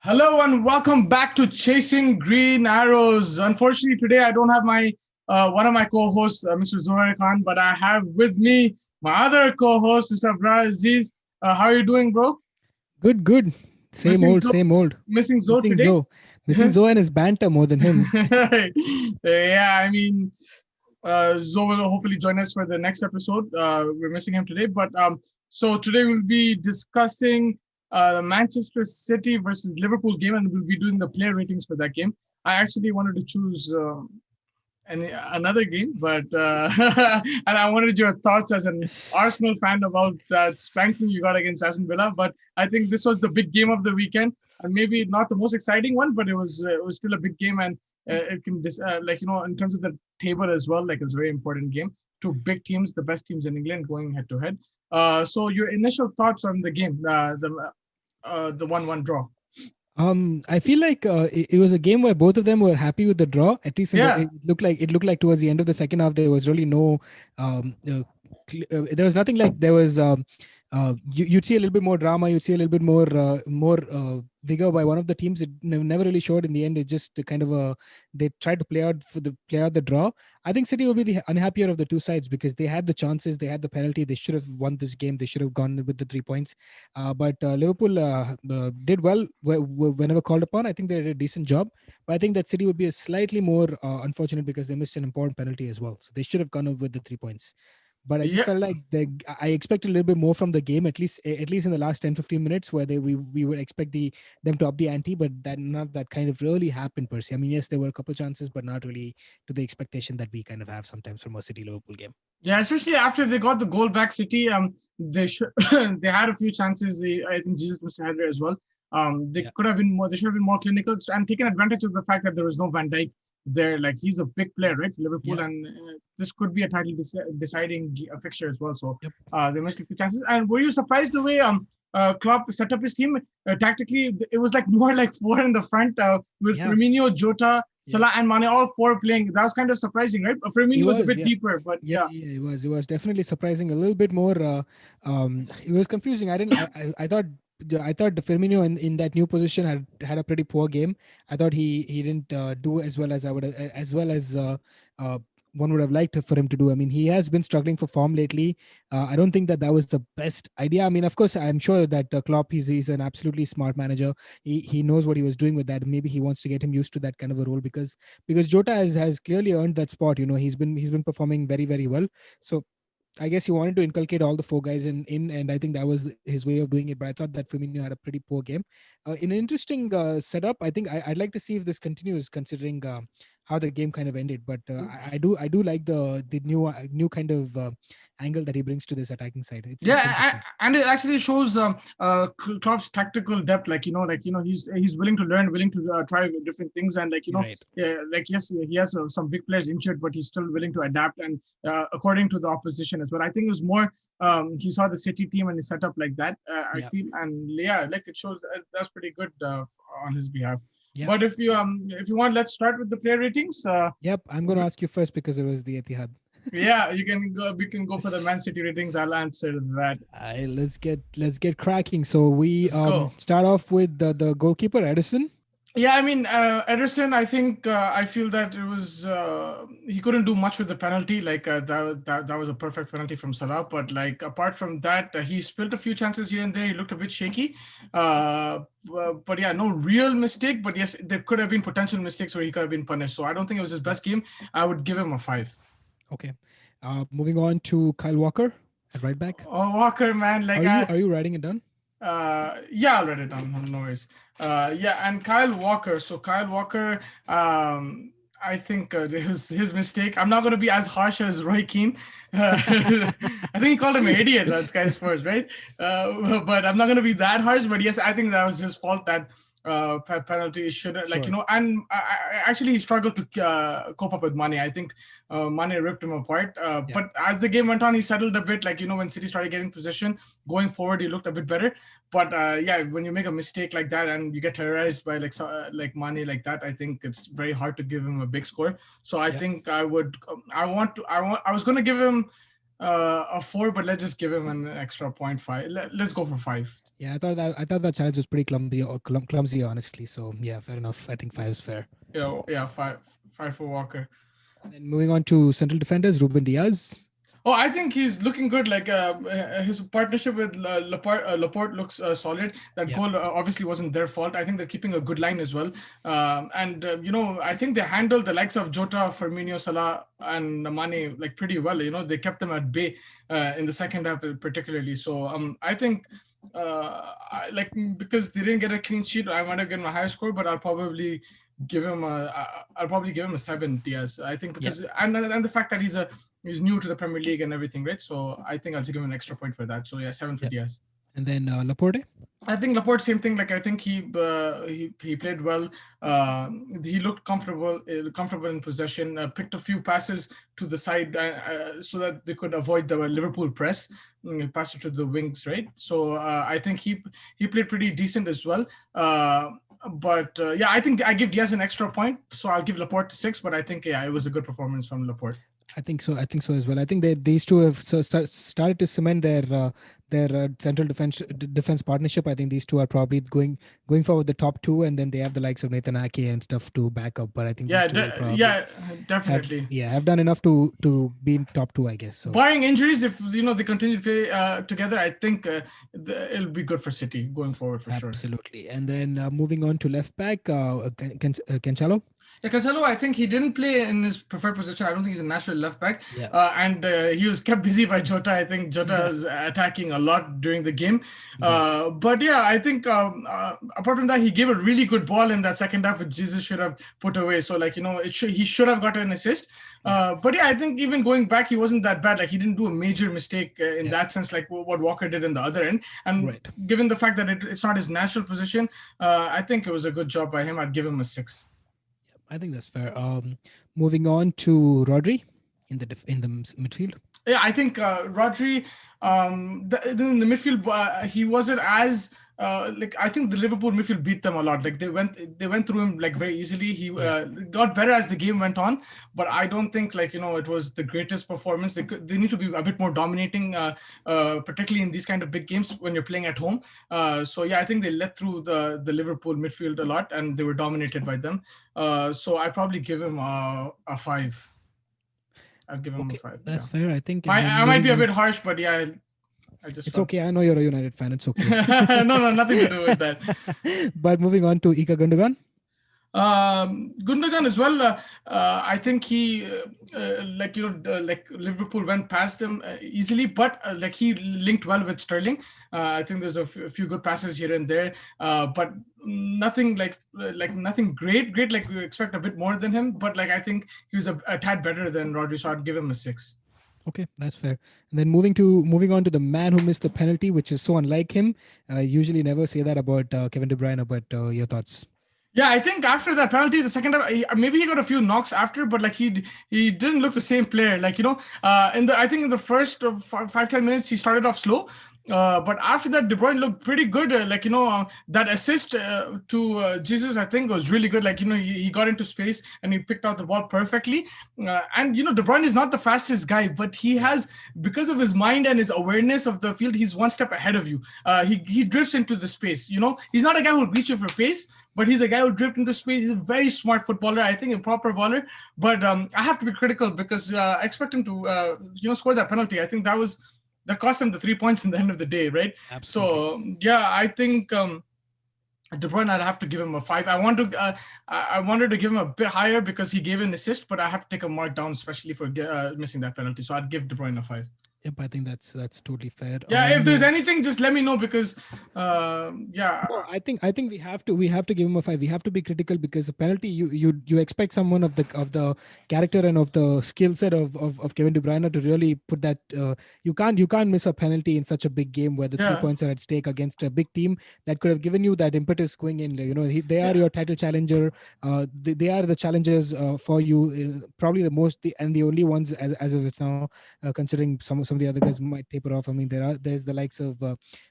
Hello and welcome back to Chasing Green Arrows. Unfortunately, today I don't have my one of my co-hosts, Mr. Zohar Khan, but I have with me my other co-host, Mr. Abrar Aziz. How are you doing, bro? Good, good. Same Missing old, Zo, same old. missing Zo Missing today. Zoe. Missing Zoe and his banter more than him. Yeah, I mean, Zo will hopefully join us for the next episode. We're missing him today, but so today we'll be discussing the Manchester City versus Liverpool game, and we'll be doing the player ratings for that game. I actually wanted to choose another game, but and I wanted your thoughts as an Arsenal fan about that spanking you got against Aston Villa. But I think this was the big game of the weekend, and maybe not the most exciting one, but it was still a big game, and it can in terms of the table as well, like it's a very important game. Two big teams, the best teams in England, going head to head. So your initial thoughts on the game, the 1-1 draw? I feel like it was a game where both of them were happy with the draw. At least Yeah, it looked like towards the end of the second half there was really no there was nothing like there was you'd see a little bit more drama, you'd see a little bit more vigor by one of the teams. It never really showed in the end. It just kind of they tried to play out the draw. I think City will be the unhappier of the two sides because they had the chances, they had the penalty, they should have won this game, they should have gone with the 3 points. But Liverpool did well whenever called upon. I think they did a decent job. But I think that City would be a slightly more unfortunate because they missed an important penalty as well. So they should have gone up with the 3 points. But I just yeah. felt like I expected a little bit more from the game, at least in the last 10-15 minutes, where we would expect them to up the ante, but that not that kind of really happened per se. I mean, yes, there were a couple of chances, but not really to the expectation that we kind of have sometimes from a City Liverpool game. Yeah, especially after they got the goal back, City. They should they had a few chances. I think Jesus must have had it as well. They Yeah. could have been more. They should have been more clinical and taken advantage of the fact that there was no Van Dijk there. Like he's a big player, right, for Liverpool, Yeah. and this could be a title deciding fixture as well. So Yep. they missed a few chances. And were you surprised the way Klopp set up his team tactically? It was like more like four in the front with Yeah. Firmino, Jota, Yeah. Salah, and Mane, all four playing. That was kind of surprising, right? He Firmino was a was. bit Yeah. deeper, but Yeah, yeah. yeah, it was definitely surprising. A little bit more. It was confusing. I didn't. I thought the Firmino in that new position had a pretty poor game. I thought he didn't do as well as I would as well as one would have liked for him to do. I mean, he has been struggling for form lately. I don't think that was the best idea. I mean, of course, I'm sure that Klopp he's an absolutely smart manager. He knows what he was doing with that. Maybe he wants to get him used to that kind of a role because Jota has clearly earned that spot. He's been performing very very well. So I guess he wanted to inculcate all the four guys in, and I think that was his way of doing it. But I thought that Firmino had a pretty poor game. In an interesting setup, I think I'd like to see if this continues, considering how the game kind of ended. But I do like the new kind of angle that he brings to this attacking side. It's Yeah, interesting. and it actually shows Klopp's tactical depth. He's willing to learn, willing to try different things, and Right. yeah, yes, he has some big players injured, but he's still willing to adapt and according to the opposition as well. I think it was more he saw the City team and he set up like that. I Yeah. feel, and yeah, like it shows that's pretty good on his behalf. Yeah. But if you want, let's start with the player ratings. Yep. I'm going to ask you first because it was the Etihad. Yeah, you can go. We can go for the Man City ratings. I'll answer that. Let's get cracking. So we Let's go. start off with the goalkeeper Edison. Yeah, I mean, Ederson, I think I feel that it was he couldn't do much with the penalty. Like that was a perfect penalty from Salah. But like apart from that, he spilled a few chances here and there. He looked a bit shaky. But yeah, no real mistake. But yes, there could have been potential mistakes where he could have been punished. So I don't think it was his best game. I would give him a 5. Okay. Moving on to Kyle Walker at right back. Oh, Walker, man, like Are you writing it down? yeah, I'll write it down. No worries. Yeah, and Kyle Walker. So Kyle Walker, I think his mistake. I'm not going to be as harsh as Roy Keane. I think he called him an idiot on Sky Sports, right? But I'm not going to be that harsh. But yes, I think that was his fault. That penalty should Sure. and actually he struggled to cope up with Mane. I think Mane ripped him apart. Yeah. But as the game went on, he settled a bit. Like when City started getting possession, going forward, he looked a bit better. But yeah, when you make a mistake like that and you get terrorized by like Mane like that, I think it's very hard to give him a big score. So I Yeah. think I was gonna give him a 4, but let's just give him an extra point five. Let's go for 5. Yeah, I thought that challenge was pretty clumsy, honestly. So yeah, fair enough. I think 5 is fair. Yeah, 5 for Walker. And then moving on to central defenders, Ruben Diaz. Oh, I think he's looking good. Like his partnership with Laporte looks solid. That Yeah, goal obviously wasn't their fault. I think they're keeping a good line as well. And I think they handled the likes of Jota, Firmino, Salah, and Mane like pretty well. They kept them at bay in the second half, particularly. So I think. Like because they didn't get a clean sheet, I might have given a higher score, but I'll probably give him a 7. Diaz. I think yeah, because and the fact that he's new to the Premier League and everything, right? So I think I'll give him an extra point for that. So yeah, 7 for yeah. Diaz. And then Laporte. I think Laporte, same thing. Like I think he played well. He looked comfortable in possession. Picked a few passes to the side so that they could avoid the Liverpool press. Passed it to the wings, right? So I think he played pretty decent as well. But yeah, I think I give Diaz an extra point, so I'll give Laporte 6. But I think yeah, it was a good performance from Laporte. I think so. I think so as well. I think these two have started to cement their central defense partnership. I think these two are probably going forward the top two, and then they have the likes of Nathan Ake and stuff to back up. But I think these Yeah, two will probably yeah, definitely. have done enough to be in top two, I guess. So Barring injuries, if they continue to play together, I think it'll be good for City going forward for sure. absolutely. And then moving on to left back, Cancelo. Yeah, Cancelo, I think he didn't play in his preferred position. I don't think he's a natural left back. Yeah. And he was kept busy by Jota. I think Jota was attacking a lot during the game. But yeah, I think apart from that, he gave a really good ball in that second half, which Jesus should have put away. So like he should have got an assist. But yeah, I think even going back, he wasn't that bad. Like he didn't do a major mistake in that sense, like what Walker did in the other end. And Right. given the fact that it's not his natural position, I think it was a good job by him. I'd give him a 6. I think that's fair. Moving on to Rodri in the midfield. Yeah, I think Rodri in the midfield, he wasn't as like I think the Liverpool midfield beat them a lot. Like they went through him like very easily. He got better as the game went on, but I don't think like it was the greatest performance. They need to be a bit more dominating, particularly in these kind of big games when you're playing at home. So yeah, I think they let through the Liverpool midfield a lot, and they were dominated by them. So I probably give him a 5. I'll give him a 5. That's fair. I think I might be a bit harsh, but yeah, I just. It's okay. I know you're a United fan. It's okay. No, nothing to do with that. But moving on to Ika Gundogan. Gundogan as well. I think he, like Liverpool went past him easily, but like he linked well with Sterling. I think there's a few good passes here and there, but nothing like nothing great. Like we expect a bit more than him, but like I think he was a tad better than Rodri, so I'd give him a 6. Okay, that's fair. And then moving on to the man who missed the penalty, which is so unlike him. Usually never say that about Kevin De Bruyne, but your thoughts? Yeah, I think after that penalty, the second time, maybe he got a few knocks after, but like he didn't look the same player. Like I think in the first 5-10 minutes he started off slow, but after that De Bruyne looked pretty good. That assist to Jesus, I think, was really good. Like he got into space and he picked out the ball perfectly. And De Bruyne is not the fastest guy, but he has, because of his mind and his awareness of the field, he's one step ahead of you. He drifts into the space. He's not a guy who'll beat you for pace, but he's a guy who drifted into space. He's a very smart footballer, I think, a proper baller. But I have to be critical because I expect him to, score that penalty. I think that cost him the 3 points in the end of the day, right? Absolutely. So yeah, I think De Bruyne, I'd have to give him a 5. I wanted to give him a bit higher because he gave an assist, but I have to take a mark down, especially for missing that penalty. So I'd give De Bruyne a 5. Yep, I think that's totally fair. Yeah, if there's anything, just let me know because yeah. No, I think we have to give him a 5. We have to be critical because a penalty you expect someone of the character and of the skill set of Kevin De Bruyne to really put that. You can't miss a penalty in such a big game where the 3 points are at stake against a big team that could have given you that impetus going in. They are your title challenger. They are the challengers for you. Probably the most and the only ones as of it's now, considering some of the other guys might taper off. I mean, there's the likes of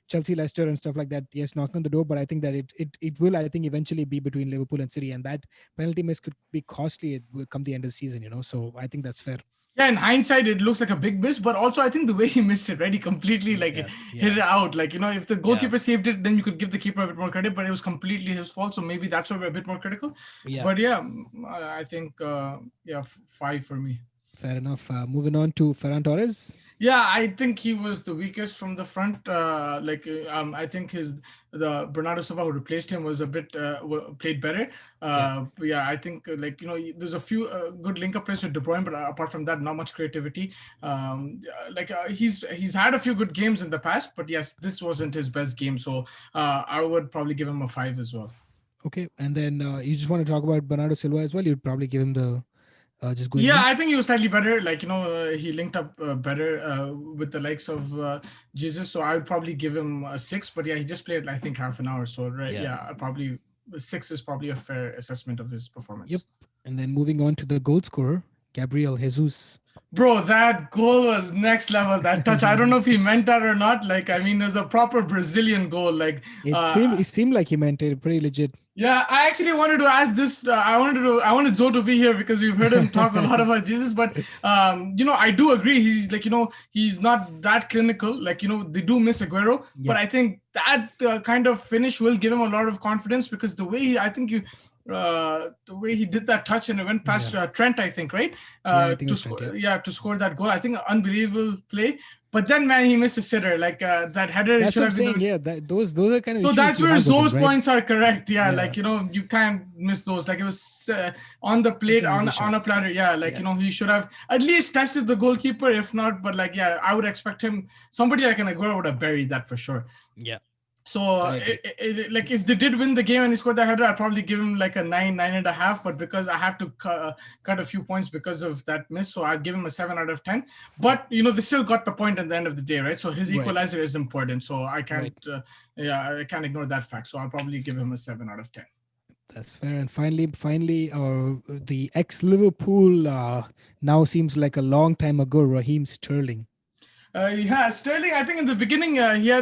Chelsea, Leicester, and stuff like that. Yes, knocking on the door, but I think that it will, I think, eventually be between Liverpool and City, and that penalty miss could be costly come the end of the season. So I think that's fair. Yeah, in hindsight, it looks like a big miss, but also I think the way he missed it, right? He completely like Yeah, hit yeah, it out. Like, if the yeah, goalkeeper saved it, then you could give the keeper a bit more credit, but it was completely his fault. So maybe that's why we're a bit more critical. yeah. But yeah, I think, yeah, five for me. Fair enough. Moving on to Ferran Torres. Yeah, I think he was the weakest from the front. I think the Bernardo Silva who replaced him was a bit played better. Yeah. But yeah, I think there's a few good link up plays with De Bruyne, but apart from that, not much creativity. He's had a few good games in the past, but yes, this wasn't his best game. So I would probably give him a five as well. Okay, and then you just want to talk about Bernardo Silva as well. You'd probably give him the just going Yeah, in. I think he was slightly better. He linked up better with the likes of Jesus. So I would probably give him a six. But yeah, he just played, I think, half an hour. So right, Yeah. yeah, probably six is probably a fair assessment of his Yep. performance. And then moving on to the goal scorer, Gabriel Jesus. Bro, that goal was next level. That touch, I don't know if he meant that or not. Like, I mean, it was a proper Brazilian goal. Like, It seemed like he meant it pretty legit. yeah, I actually wanted to ask this. I wanted Zoe to be here because we've heard him talk a lot about Jesus. But I do agree. He's like, he's not that clinical. Like, they do miss Aguero, but Yeah. I think that kind of finish will give him a lot of confidence because the way he did that touch and it went past Yeah. Trent, I think, right? Yeah, I think it To was Trent, score, yeah. yeah, to score that goal. I think unbelievable play. But then, man, he missed a sitter. Like that header, it That's should what I'm have been saying. Yeah, those are kind of so issues that's you where have with him, Zoe's right? points are correct. Yeah, Yeah. you can't miss those. Like it was on the Such plate an easy on shot. a platter. Yeah, Yeah. he should have at least tested the goalkeeper. If not, but like yeah, I would expect him. Somebody like an Aguero would have buried that for sure. Yeah. So I agree. like if they did win the game and he scored that header, I'd probably give him like a 9.5. But because I have to cut a few points because of that miss, so I'd give him a 7 out of 10. But they still got the point at the end of the day, right? So his Right. equalizer is important. So I Right. can't, I can't ignore that fact. So I'll probably give him a 7 out of 10. That's fair. And finally, the ex-Liverpool now seems like a long time ago, Raheem Sterling. Yeah, Sterling. I think in the beginning he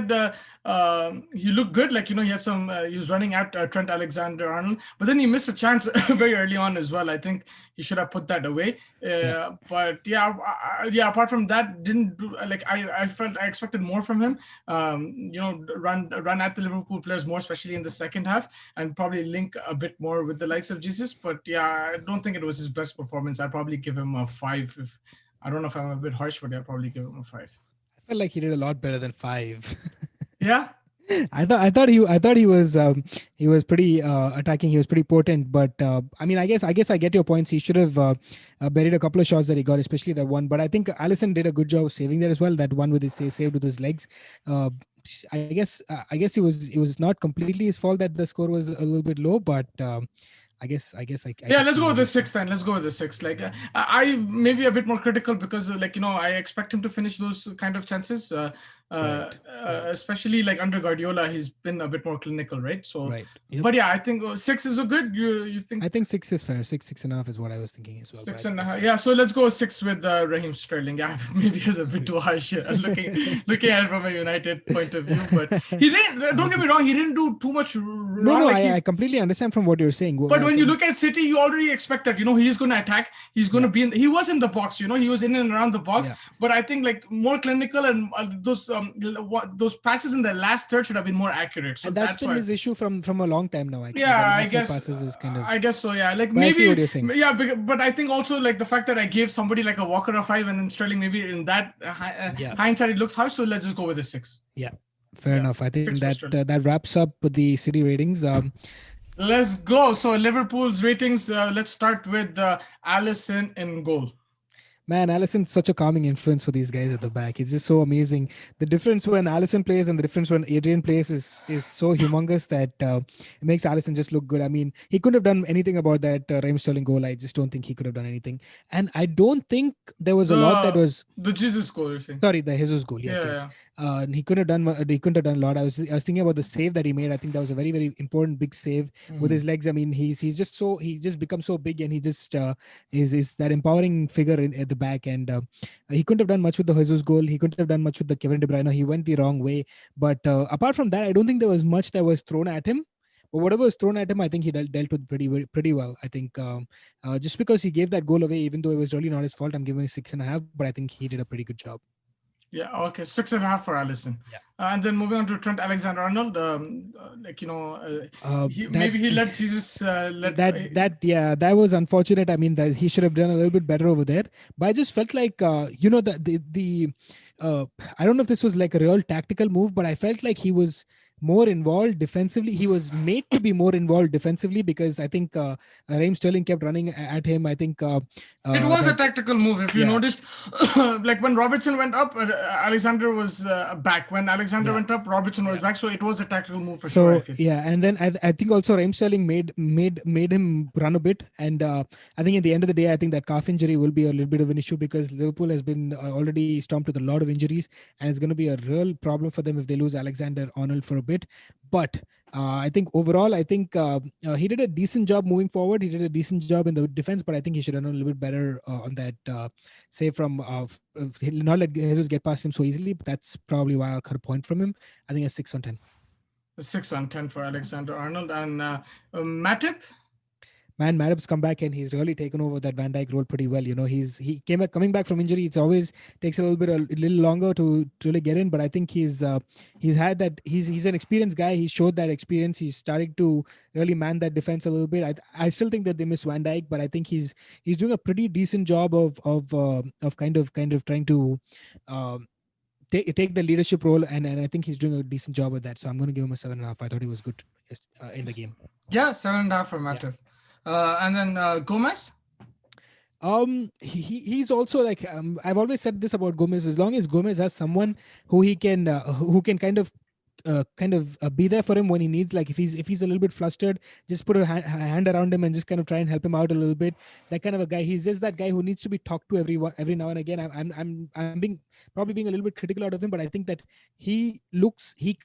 looked good. Like he had some. He was running at Trent Alexander-Arnold, but then he missed a chance very early on as well. I think he should have put that away. Yeah. But yeah, yeah. Apart from that, didn't do like I felt I expected more from him. Run at the Liverpool players more, especially in the second half, and probably link a bit more with the likes of Jesus. But yeah, I don't think it was his best performance. I'd probably give him a 5 if. I don't know if I'm a bit harsh, but I'll probably give him a 5. I felt like he did a lot better than 5. Yeah. I thought he was pretty attacking. He was pretty potent, but I mean, I guess I get your points. He should have buried a couple of shots that he got, especially that one. But I think Allison did a good job of saving that as well. That one with his saved with his legs. Uh, I guess it was not completely his fault that the score was a little bit low, but I Yeah, could let's see go where with the he's six then. Let's go with the six. Like I maybe a bit more critical because I expect him to finish those kind of chances. right, right, Especially like under Guardiola, he's been a bit more clinical, right? So, right. Yep. but yeah, I think six is a good. You think I think 6 is fair. 6.5 is what I was thinking as well. But I six think and a that's half? fair. Yeah, so let's go six with Raheem Sterling. Yeah, maybe it's a bit too harsh looking at it from a United point of view, but he didn't. Don't get me wrong, he didn't do too much No, wrong. no, Like I completely understand from what you're saying. but Like, when you look at City, you already expect that he's going to attack. He's going yeah, to be he was in the box. He was in and around the box. yeah, But I think like more clinical and those passes in the last third should have been more accurate. So and that's that's been why. his issue from a long time now. Actually, the Yeah, last few passes is kind of. I guess so. Yeah, like But I see what maybe you're saying. yeah, but I think also like the fact that I gave somebody like a Walker a 5 and then Sterling maybe in that Yeah, hindsight it looks harsh. So let's just go with a 6. yeah, fair Yeah, enough. I think 6 for that Sterling. that wraps up the city ratings. Let's go. So Liverpool's ratings. Let's start with Allison in goal. Man, Allison's such a calming influence for these guys at the back. It's just so amazing. The difference when Allison plays and the difference when Adrian plays is so humongous that it makes Allison just look good. I mean, he couldn't have done anything about that Raheem Sterling goal. I just don't think he could have done anything. And I don't think there was a lot that The was. the Jesus goal, you're saying? Sorry, the Jesus goal. Yes, Yeah, yes. yeah. He couldn't have done. He couldn't have done a lot. I was thinking about the save that he made. I think that was a very very important big save with Mm. his legs. I mean, he just becomes so big and he just is that empowering figure at the back. And he couldn't have done much with the Jesus goal. He couldn't have done much with the Kevin De Bruyne. He went the wrong way. But apart from that, I don't think there was much that was thrown at him. but whatever was thrown at him, I think he dealt with pretty well. I think just because he gave that goal away, even though it was really not his fault, I'm giving 6.5. But I think he did a pretty good job. Yeah, okay, 6.5 for Allison. Yeah. And then moving on to Trent Alexander-Arnold, That maybe he let Jesus yeah, that was unfortunate. I mean, that he should have done a little bit better over there. But I just felt like the uh, I don't know if this was like a real tactical move, but I felt like he was more involved defensively. He was made to be more involved defensively because I think Raheem Sterling kept running at him. I think It was a that tactical move. If you yeah, noticed, like when Robertson went up, Alexander was back. When Alexander yeah. went up, Robertson was Yeah. back. So it was a tactical move for sure, I So feel. yeah, and then I think also Raheem Sterling made him run a bit, and I think at the end of the day, I think that calf injury will be a little bit of an issue because Liverpool has been already stomped with a lot of injuries, and it's going to be a real problem for them if they lose Alexander Arnold for a bit. But I think overall, I think he did a decent job moving forward. He did a decent job in the defense, but I think he should have done a little bit better on that. Say from he'll not let Jesus get past him so easily. But that's probably why I'll cut a point from him. I think a 6 on 10. 6 on 10 for Alexander Arnold and Matip. Man, Madup's come back and he's really taken over that Van Dijk role pretty well. You know, he came back coming back from injury. It's always takes a little longer to really get in, but I think he's had that. He's an experienced guy. He showed that experience. He's starting to really man that defense a little bit. I still think that they miss Van Dijk, but I think he's doing a pretty decent job of kind of trying to. Take the leadership role, and I think he's doing a decent job at that. So I'm going to give him a 7.5. I thought he was good in the game. Yeah, 7.5 for Yeah. Matip. And then Gomez. He's also like I've always said this about Gomez. As long as Gomez has someone who can kind of be there for him when he needs, like if he's a little bit flustered, just put a hand around him and just kind of try and help him out a little bit. That kind of a guy. He's just that guy who needs to be talked to every now and again. I'm being probably being a little bit critical out of him, but I think that he looks he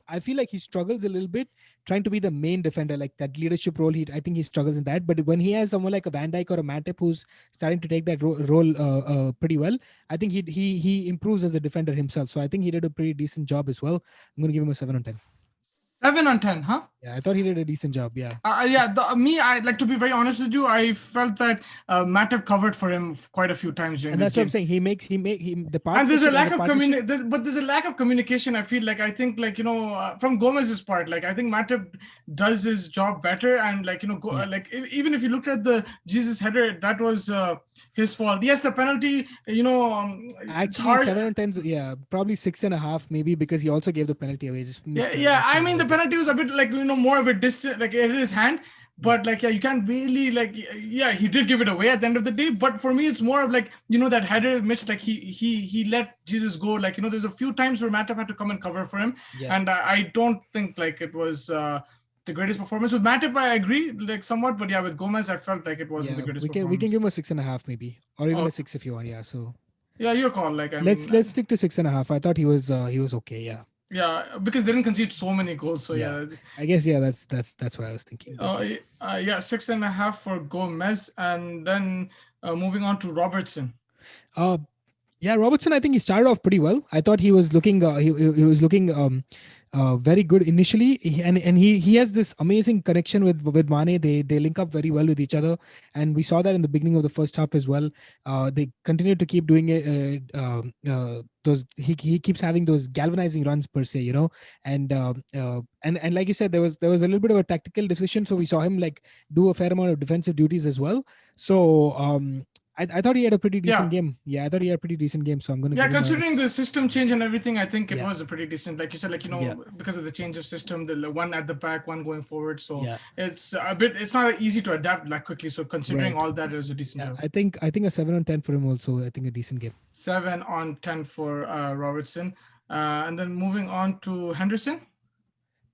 I feel like he struggles a little bit trying to be the main defender, like that leadership role. I think he struggles in that. But when he has someone like a Van Dijk or a Matip who's starting to take that role pretty well, I think he improves as a defender himself. So I think he did a pretty decent job as well. I'm going to give him a 7 on 10. 7 on 10, huh? Yeah, I thought he did a decent job. Yeah. Yeah, I like to be very honest with you. I felt that Matip covered for him quite a few times during And this that's what I'm game. saying. He the And there's a partnership as lack a of partnership. but there's a lack of communication. I feel like I think from Gomez's part, like I think Matip does his job better, and Yeah. even if you looked at the Jesus header, that was his fault. Yes, the penalty, it's Actually, hard. 7 on 10. Yeah, probably 6.5 maybe because he also gave the penalty away. Just Yeah, missed yeah. missed I him a mean, the little bit. penalty was a bit more of a distant, like it in his hand. Yeah. But yeah, you can't really yeah, he did give it away at the end of the day. But for me, it's more of that header missed. Like he let Jesus go. There's a few times where Matip had to come and cover for him, Yeah. and I don't think it was the greatest performance. With Matip, I agree somewhat, but yeah, with Gomez, I felt like it wasn't the Yeah, greatest we can performance. give him a 6.5 maybe, or even Oh, a 6 if you want. Yeah, so yeah, your call. Like I let's mean, let's stick to 6.5. I thought he was okay. Yeah, yeah, because they didn't concede so many goals. So yeah. yeah. I guess yeah, that's what I was thinking. But yeah. Yeah, 6.5 for Gomez, and then moving on to Robertson. Uh, Yeah, Robertson. I think he started off pretty well. I thought he was looking. He was looking very good initially, and he has this amazing connection with Mane. They link up very well with each other, and we saw that in the beginning of the first half as well. They continue to keep doing it. Those he keeps having those galvanizing runs per se, and like you said, there was a little bit of a tactical decision. So we saw him like do a fair amount of defensive duties as well. So I thought he had a pretty decent Yeah, game. Yeah, I thought he had a pretty decent game. So I'm going to yeah. give him Considering the system change and everything, I think it yeah, was a pretty decent. Like you said, yeah, because of the change of system, the one at the back, one going forward. So yeah. it's a bit. It's not easy to adapt that quickly. So considering Right. all that, it was a decent Yeah, job. I think a 7 on 10 for him also. I think a decent game. 7 on 10 for Robertson, and then moving on to Henderson.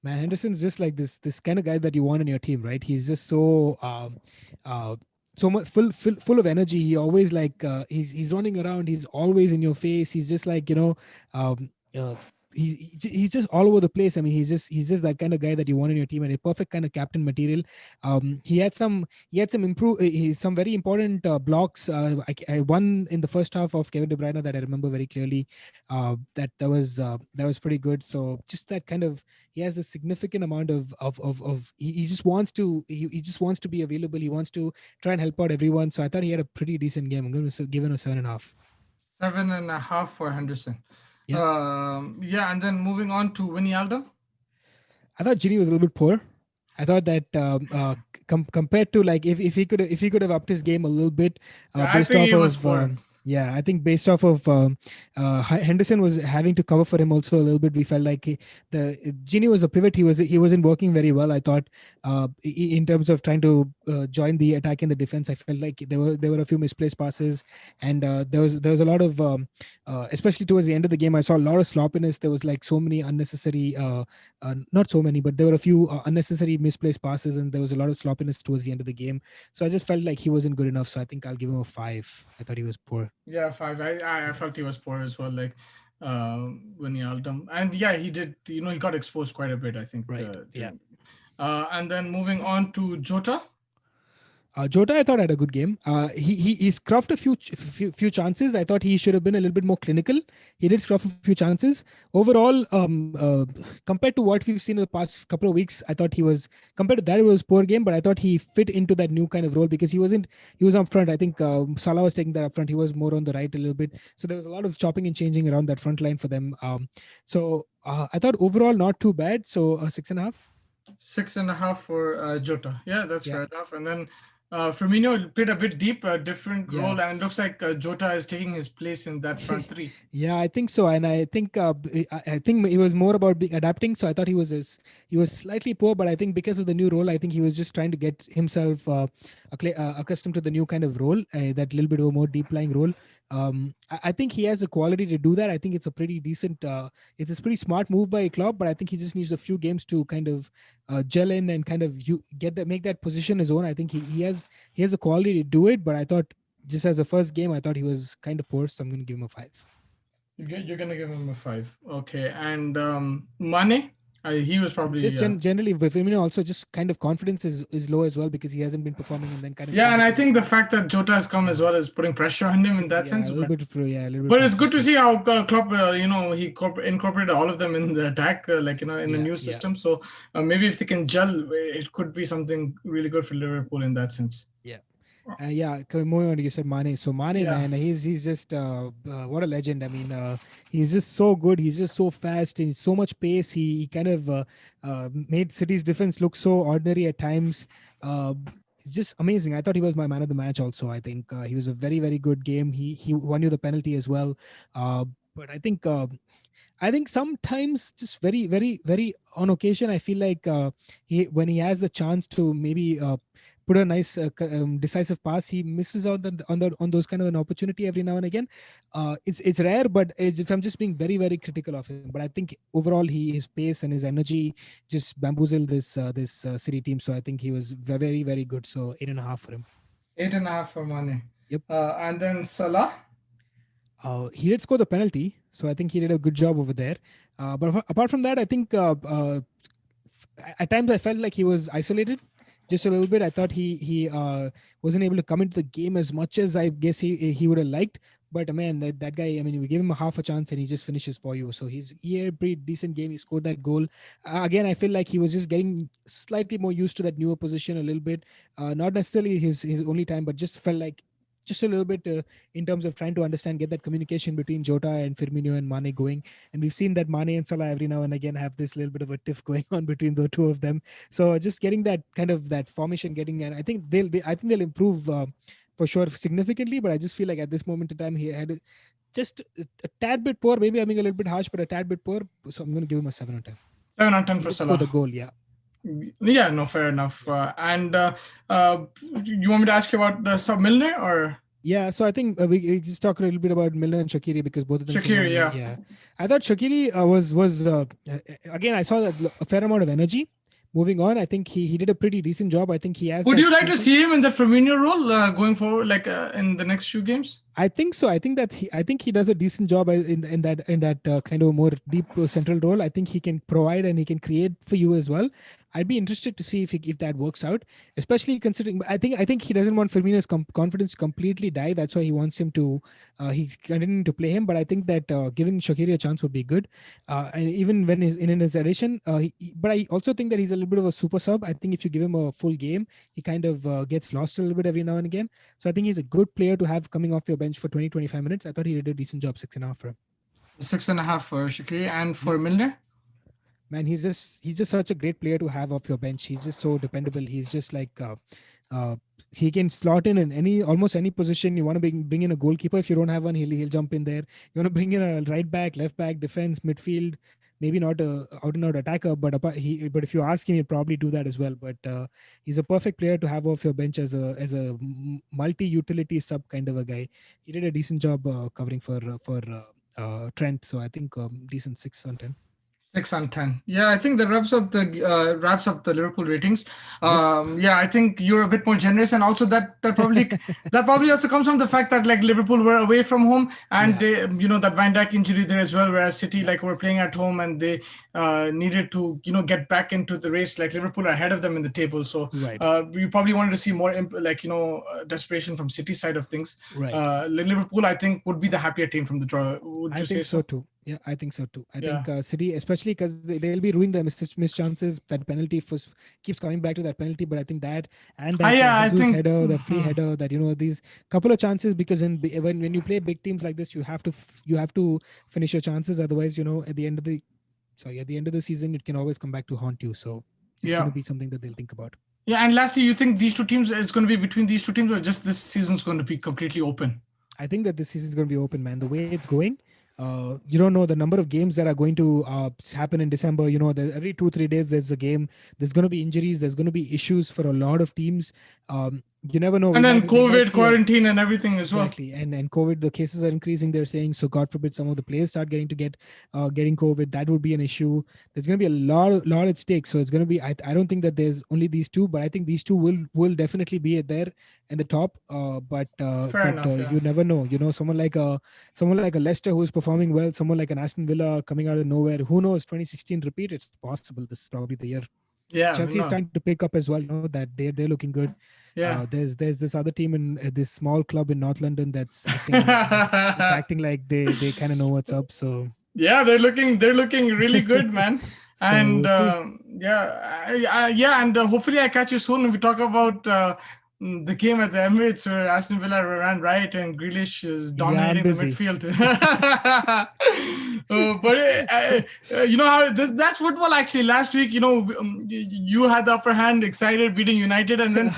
Man, Henderson's just like this kind of guy that you want in your team, right? He's just so uh so much full of energy. He always like he's running around. He's always in your face. He's just like um, uh, he's just all over the place. I mean, he's just that kind of guy that you want in your team, and a perfect kind of captain material. He had some some very important blocks. I won in the first half of Kevin De Bruyne that I remember very clearly. That was pretty good. So just that kind of, he has a significant amount of he just wants to he just wants to be available. He wants to try and help out everyone. So I thought he had a pretty decent game. I'm going to give him a 7.5. 7.5 for Henderson. Yeah. Yeah, and then moving on to Wijnaldum. I thought Gini was a little bit poor. I thought that compared to, like, if he could have upped his game a little bit, Yeah, I based think off he was of poor. yeah, I think based off of Henderson was having to cover for him also a little bit. We felt like the Gini was a pivot. He wasn't working very well. I thought in terms of trying to join the attack and the defense, I felt like there were a few misplaced passes, and there was a lot of especially towards the end of the game. I saw a lot of sloppiness. There was like so many unnecessary. Not so many, but there were a few unnecessary misplaced passes, and there was a lot of sloppiness towards the end of the game. So I just felt like he wasn't good enough. So I think I'll give him a 5. I thought he was poor. Yeah, 5. I felt he was poor as well, like Wijnaldum. And yeah, he did, he got exposed quite a bit, I think. Right. Yeah. And then moving on to Jota. Jota, I thought had a good game. He scruffed a few chances. I thought he should have been a little bit more clinical. He did scruff a few chances. Overall, compared to what we've seen in the past couple of weeks, I thought compared to that, it was a poor game. But I thought he fit into that new kind of role because he was up front. I think Salah was taking that up front. He was more on the right a little bit. So there was a lot of chopping and changing around that front line for them. So I thought overall not too bad. So 6.5. 6.5 for Jota. Yeah, that's Yeah. fair enough. And then Firmino played a bit deep, a different Yeah. role, and it looks like Jota is taking his place in that front three. Yeah, I think so, and I think I think it was more about adapting. So I thought he was slightly poor, but I think because of the new role, I think he was just trying to get himself accustomed to the new kind of role, that little bit of a more deep lying role. I think he has the quality to do that. I think it's a pretty decent, it's a pretty smart move by Klopp, but I think he just needs a few games to kind of gel in and kind of make that position his own. I think he has the quality to do it, but I thought just as a first game, I thought he was kind of poor, so I'm going to give him a 5. You're gonna give him a 5. Okay, and Mane, he was Just probably generally with Firmino also, just kind of confidence is low as well because he hasn't been performing, and then kind of yeah, and I changes. think the fact that Jota has come as well is putting pressure on him in that Yeah, sense. a little bit. Yeah, a little bit But it's pressure. good to see how Klopp, he incorporated all of them in the attack, in the Yeah, new yeah, system. So maybe if they can gel, it could be something really good for Liverpool in that sense. yeah. Yeah, moving on, you said Mane. So Mane, Yeah. man, he's just what a legend. I mean, he's just so good. He's just so fast. And so much pace. He kind of made City's defense look so ordinary at times. Uh, it's just amazing. I thought he was my man of the match. Also, I think he was a very very good game. He won you the penalty as well. But I think sometimes, just very, very, very on occasion, I feel like when he has the chance to maybe put a nice decisive pass, he misses out on those kind of an opportunity every now and again. It's rare, but if I'm just being very, very critical of him, but I think overall his pace and his energy just bamboozled this City team. So I think he was very, very good. So 8.5 for him. 8.5 for Mane. Yep. And then Salah. He did score the penalty, so I think he did a good job over there. But apart from that, I think at times I felt like he was isolated just a little bit. I thought he wasn't able to come into the game as much as I guess he would have liked. But man, that guy, I mean, we gave him a half a chance and he just finishes for you. So he had a pretty decent game. He scored that goal. Again, I feel like he was just getting slightly more used to that newer position a little bit. Not necessarily his only time, but just felt like just a little bit in terms of trying to understand, get that communication between Jota and Firmino and Mane going. And we've seen that Mane and Salah every now and again have this little bit of a tiff going on between the two of them. So just getting that kind of that formation getting, and I think they'll improve for sure significantly. But I just feel like at this moment in time, he had just a tad bit poor. Maybe I'm being a little bit harsh, but a tad bit poor. So I'm going to give him a 7 on 10. 7 on 10 He for did score the Salah. goal, yeah. Yeah, no, fair enough. And you want me to ask you about the sub Milner or? Yeah, so I think we just talk a little bit about Milner and Shaqiri because both of them came on. Shaqiri, yeah. Yeah, I thought Shaqiri was again. I saw that a fair amount of energy. Moving on, I think he did a pretty decent job. I think he has. Would that you like skill to set. see him in the Firmino role going forward, like in the next few games? I think so. I think that I think he does a decent job in that kind of more deep central role. I think he can provide and he can create for you as well. I'd be interested to see if that works out, especially considering. I think he doesn't want Firmino's confidence completely die. That's why he wants him to. He's continuing to play him, but I think that giving Shaqiri a chance would be good. And even when he's in his addition, but I also think that he's a little bit of a super sub. I think if you give him a full game, he kind of gets lost a little bit every now and again. So I think he's a good player to have coming off your bench for 20, 25 minutes. I thought he did a decent job, 6.5 for him. 6.5 for Shaqiri, and Yeah. for Milner. Man, he's just such a great player to have off your bench. He's just so dependable. He's just like uh, he can slot in any almost any position. You want to bring in a goalkeeper. If you don't have one, he'll jump in there. You want to bring in a right back, left back, defense, midfield. Maybe not a out and out attacker, but if you ask him, he'll probably do that as well. But he's a perfect player to have off your bench as a multi utility sub kind of a guy. He did a decent job covering for Trent. So I think decent 6 on 10. 6 on 10. Yeah, I think that wraps up the Liverpool ratings. Yep. Yeah, I think you're a bit more generous, and also that probably also comes from the fact that like Liverpool were away from home, and Yeah. they that Van Dijk injury there as well. Whereas City like were playing at home, and they needed to get back into the race. Like Liverpool are ahead of them in the table, so Right. you probably wanted to see more desperation from City side of things. Right. Liverpool, I think, would be the happier team from the draw. Would I you say think so so? too. Yeah, I think so too. I Yeah. think City, especially because they'll be ruining their missed chances. That penalty keeps coming back to that penalty, but I think that and that Yeah, I Jesus think. header, the free header, that these couple of chances, because when you play big teams like this, you have to finish your chances. Otherwise, at the end of the season, it can always come back to haunt you. So it's going Yeah. to be something that they'll think about. Yeah, and lastly, you think these two teams, it's going to be between these two teams, or just this season's going to be completely open? I think that this season is going to be open, man. The way it's going, you don't know the number of games that are going to happen in December. Every 2-3 days there's a game. There's going to be injuries. There's going to be issues for a lot of teams. You never know. And We then might COVID, see a quarantine, and everything as well. exactly, and COVID, the cases are increasing. They're saying, so God forbid some of the players start getting COVID. That would be an issue. There's going to be a lot at stake. So it's going to be. I don't think that there's only these two, but I think these two will definitely be there in the top. Fair enough. Yeah. You never know. Someone like a Leicester who's performing well. Someone like an Aston Villa coming out of nowhere. Who knows? 2016 repeat. It's possible. This is probably the year. Yeah. Chelsea is starting to pick up as well. That they're looking good. Yeah. There's this other team in this small club in North London that's acting like they kind of know what's up. So Yeah, they're looking really good, man. So And we'll see. yeah, and hopefully I catch you soon. We talk about the game at the Emirates where Aston Villa ran right and Grealish is I'm dominating the busy. midfield. But you know how that's football. Actually, last week, you had the upper hand, excited, beating United, and then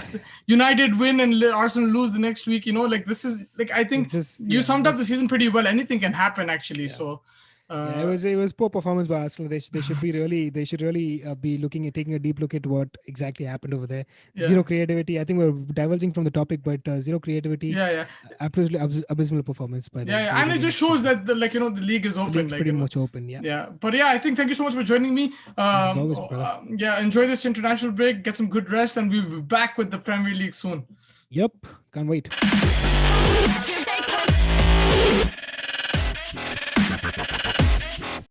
United win and Arsenal lose the next week. Like this is like I think you summed up the season pretty well. Anything can happen, actually. So. It was poor performance by Arsenal. They should really be looking at taking a deep look at what exactly happened over there. Zero creativity. I think we're diverging from the topic, but zero creativity. Yeah. Absolutely abysmal performance by them. Yeah, and it just shows that the league is open. The league's pretty much open. Yeah. Yeah, but yeah, I think thank you so much for joining me. Always, brother. Yeah, enjoy this international break, get some good rest, and we'll be back with the Premier League soon. Yep, can't wait.